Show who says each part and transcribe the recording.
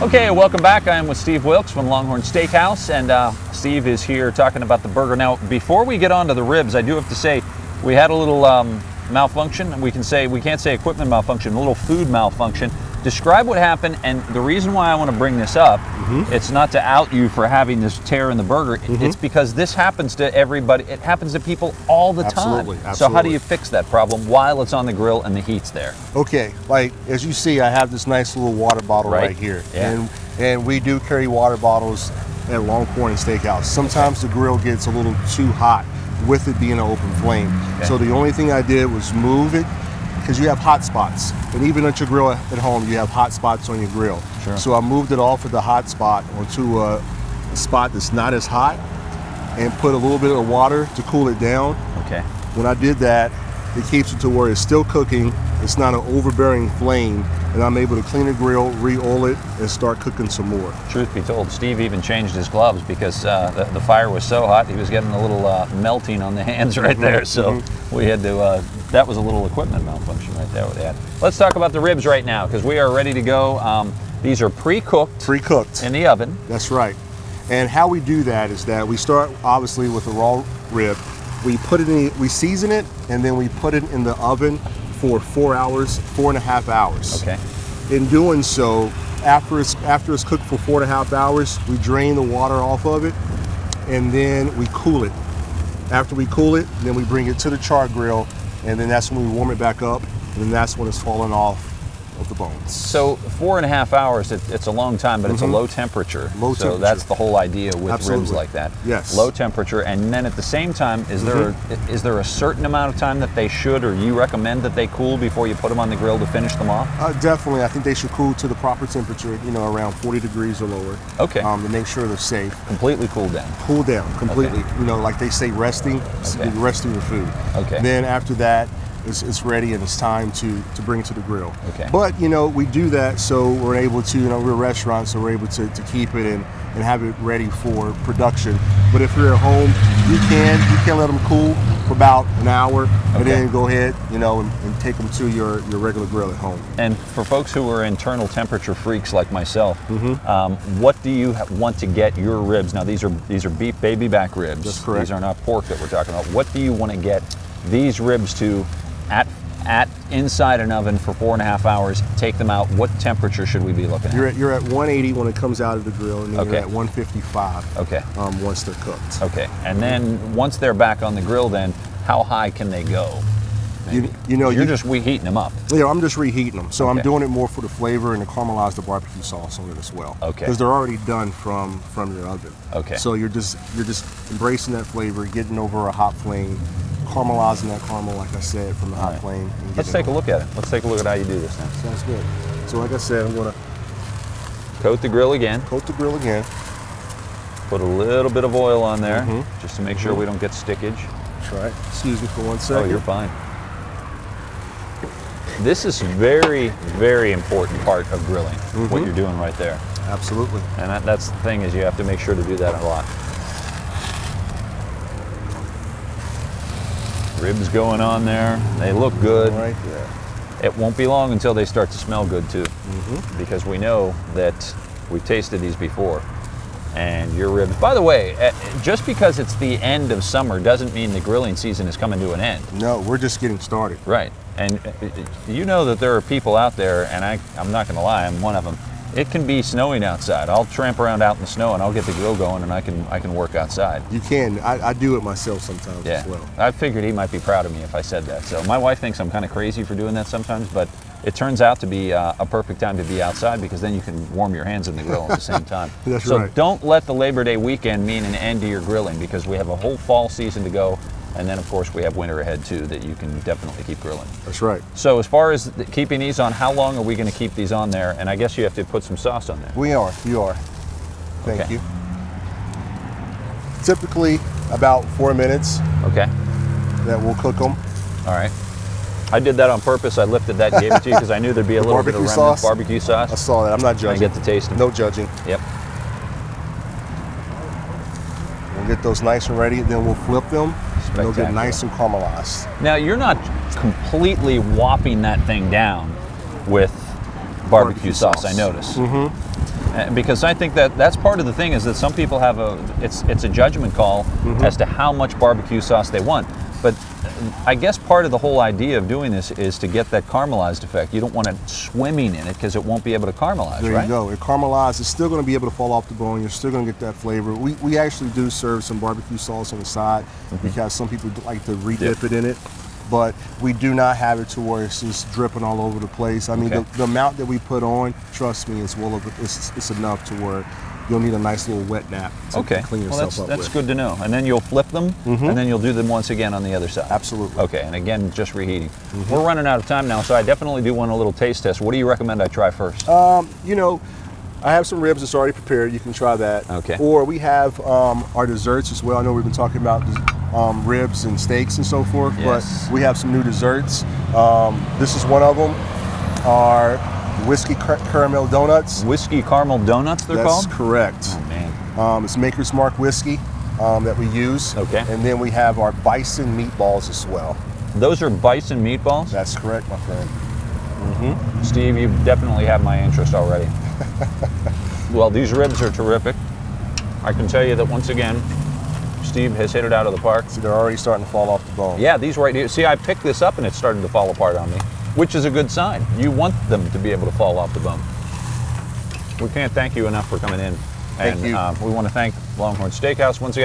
Speaker 1: Okay, welcome back. I am with Steve Wilkes from Longhorn Steakhouse, and Steve is here talking about the burger. Now, before we get on to the ribs, I do have to say we had a little malfunction. We can't say equipment malfunction, a little food malfunction. Describe what happened, and the reason why I want to bring this up, it's not to out you for having this tear in the burger. It's because this happens to everybody. It happens to people all the time.
Speaker 2: Absolutely.
Speaker 1: So how do you fix that problem while it's on the grill and the heat's there?
Speaker 2: Okay, like as you see, I have this nice little water bottle right here.
Speaker 1: Yeah.
Speaker 2: And we do carry water bottles at Longhorn Steakhouse. Sometimes the grill gets a little too hot with it being an open flame.
Speaker 1: Okay.
Speaker 2: So the only thing I did was move it, because you have hot spots, and even at your grill at home you have hot spots on your grill.
Speaker 1: Sure.
Speaker 2: So I moved it off of the hot spot onto a spot that's not as hot, and put a little bit of water to cool it down.
Speaker 1: Okay.
Speaker 2: When I did that, it keeps it to where it's still cooking, it's not an overbearing flame, and I'm able to clean the grill, re-oil it, and start cooking some more.
Speaker 1: Truth be told, Steve even changed his gloves because the fire was so hot, he was getting a little melting on the hands right there. So we had to, that was a little equipment malfunction right there with that. Let's talk about the ribs right now, because we are ready to go. These are pre-cooked.
Speaker 2: Pre-cooked.
Speaker 1: In the oven.
Speaker 2: That's right. And how we do that is that we start obviously with a raw rib. We put it in, we season it, and then we put it in the oven for 4 hours, 4.5 hours.
Speaker 1: Okay.
Speaker 2: In doing so, after it's cooked for 4.5 hours, we drain the water off of it, and then we cool it. After we cool it, then we bring it to the char grill, and then that's when we warm it back up, and then that's when it's falling off of the bones.
Speaker 1: So 4.5 hours, it's a long time, but it's a low temperature. So that's the whole idea with ribs like that.
Speaker 2: Yes.
Speaker 1: Low temperature, and then at the same time, is there a certain amount of time that they should, or you recommend that they cool before you put them on the grill to finish them off?
Speaker 2: Definitely, I think they should cool to the proper temperature, around 40 degrees or lower.
Speaker 1: Okay.
Speaker 2: To make sure they're safe.
Speaker 1: Completely cool down.
Speaker 2: Cool down, completely.
Speaker 1: Okay.
Speaker 2: Like they say, resting, resting your food.
Speaker 1: Okay.
Speaker 2: Then after that, it's ready and it's time to bring to the grill.
Speaker 1: Okay.
Speaker 2: But we do that so we're able to, we're a restaurant, so we're able to keep it and have it ready for production. But if you're at home, you can let them cool for about an hour, and then go ahead, and take them to your regular grill at home.
Speaker 1: And for folks who are internal temperature freaks like myself, what do you want to get your ribs? Now these are beef baby back ribs.
Speaker 2: That's correct.
Speaker 1: These are not pork that we're talking about. What do you want to get these ribs to at inside an oven for 4.5 hours? Take them out. What temperature should we be looking at?
Speaker 2: You're at 180 when it comes out of the grill, and then you're at 155.
Speaker 1: Okay.
Speaker 2: Once they're cooked.
Speaker 1: Okay. And then once they're back on the grill, then how high can they go? You're just reheating them up.
Speaker 2: Yeah, I'm just reheating them. So I'm doing it more for the flavor and to caramelize the barbecue sauce on it as well.
Speaker 1: Okay.
Speaker 2: Because they're already done from your oven.
Speaker 1: Okay.
Speaker 2: So you're just embracing that flavor, getting over a hot flame, caramelizing that caramel, like I said, from the hot flame.
Speaker 1: Let's take a look at it. Let's take a look at how you do this now.
Speaker 2: Sounds good. So like I said, I'm going to
Speaker 1: coat the grill again.
Speaker 2: Coat the grill again.
Speaker 1: Put a little bit of oil on there, just to make sure we don't get stickage.
Speaker 2: That's right. Excuse me for 1 second.
Speaker 1: Oh, you're fine. This is very, very important part of grilling, what you're doing right there.
Speaker 2: Absolutely.
Speaker 1: And that's the thing, is you have to make sure to do that a lot. Ribs going on there. They look good.
Speaker 2: Right there.
Speaker 1: It won't be long until they start to smell good too, because we know that we've tasted these before. And your ribs, by the way, just because it's the end of summer doesn't mean the grilling season is coming to an end.
Speaker 2: No, we're just getting started.
Speaker 1: Right. And you know that there are people out there, and I'm not going to lie, I'm one of them. It can be snowing outside. I'll tramp around out in the snow and I'll get the grill going, and I can work outside.
Speaker 2: You can. I do it myself sometimes as well.
Speaker 1: I figured he might be proud of me if I said that. So my wife thinks I'm kind of crazy for doing that sometimes, but it turns out to be a perfect time to be outside, because then you can warm your hands in the grill at the same time.
Speaker 2: That's
Speaker 1: so
Speaker 2: right.
Speaker 1: Don't let the Labor Day weekend mean an end to your grilling, because we have a whole fall season to go. And then, of course, we have winter ahead, too, that you can definitely keep grilling.
Speaker 2: That's right.
Speaker 1: So as far as keeping these on, how long are we going to keep these on there? And I guess you have to put some sauce on there.
Speaker 2: We are. You are. Thank you. Typically, about 4 minutes.
Speaker 1: Okay.
Speaker 2: That we'll cook them.
Speaker 1: All right. I did that on purpose. I lifted that and gave it to you because I knew there'd be a little bit of remnant barbecue sauce.
Speaker 2: I saw that. I'm not judging.
Speaker 1: I get to taste them.
Speaker 2: No judging.
Speaker 1: Yep.
Speaker 2: We'll get those nice and ready, then we'll flip them. They'll get nice and caramelized.
Speaker 1: Now, you're not completely whopping that thing down with barbecue sauce, I notice. Because I think that that's part of the thing is that some people have it's a judgment call as to how much barbecue sauce they want. But I guess part of the whole idea of doing this is to get that caramelized effect. You don't want it swimming in it because it won't be able to caramelize,
Speaker 2: There
Speaker 1: right?
Speaker 2: you go. It caramelizes. It's still going to be able to fall off the bone. You're still going to get that flavor. We actually do serve some barbecue sauce on the side because some people like to re-dip it in it. But we do not have it to where it's just dripping all over the place. I mean, the amount that we put on, trust me, it's enough to where you'll need a nice little wet nap to clean yourself up
Speaker 1: that's
Speaker 2: with.
Speaker 1: good to know. And then you'll flip them, and then you'll do them once again on the other side.
Speaker 2: Absolutely.
Speaker 1: Okay, and again, just reheating. We're running out of time now, so I definitely do want a little taste test. What do you recommend I try first?
Speaker 2: You know, I have some ribs that's already prepared. You can try that.
Speaker 1: Okay.
Speaker 2: Or we have our desserts as well. I know we've been talking about ribs and steaks and so forth,
Speaker 1: Yes.
Speaker 2: but we have some new desserts. This is one of them. Our whiskey caramel donuts.
Speaker 1: Whiskey caramel donuts, they're called?
Speaker 2: That's correct.
Speaker 1: Oh, man.
Speaker 2: It's Maker's Mark whiskey that we use.
Speaker 1: Okay.
Speaker 2: And then we have our bison meatballs as well.
Speaker 1: Those are bison meatballs?
Speaker 2: That's correct, my friend.
Speaker 1: Steve, you definitely have my interest already. Well, these ribs are terrific. I can tell you that once again, Steve has hit it out of the park.
Speaker 2: So they're already starting to fall off the bone.
Speaker 1: Yeah, these right here. See, I picked this up and it's starting to fall apart on me, which is a good sign. You want them to be able to fall off the bone. We can't thank you enough for coming in.
Speaker 2: Thank you.
Speaker 1: We want to thank Longhorn Steakhouse once again.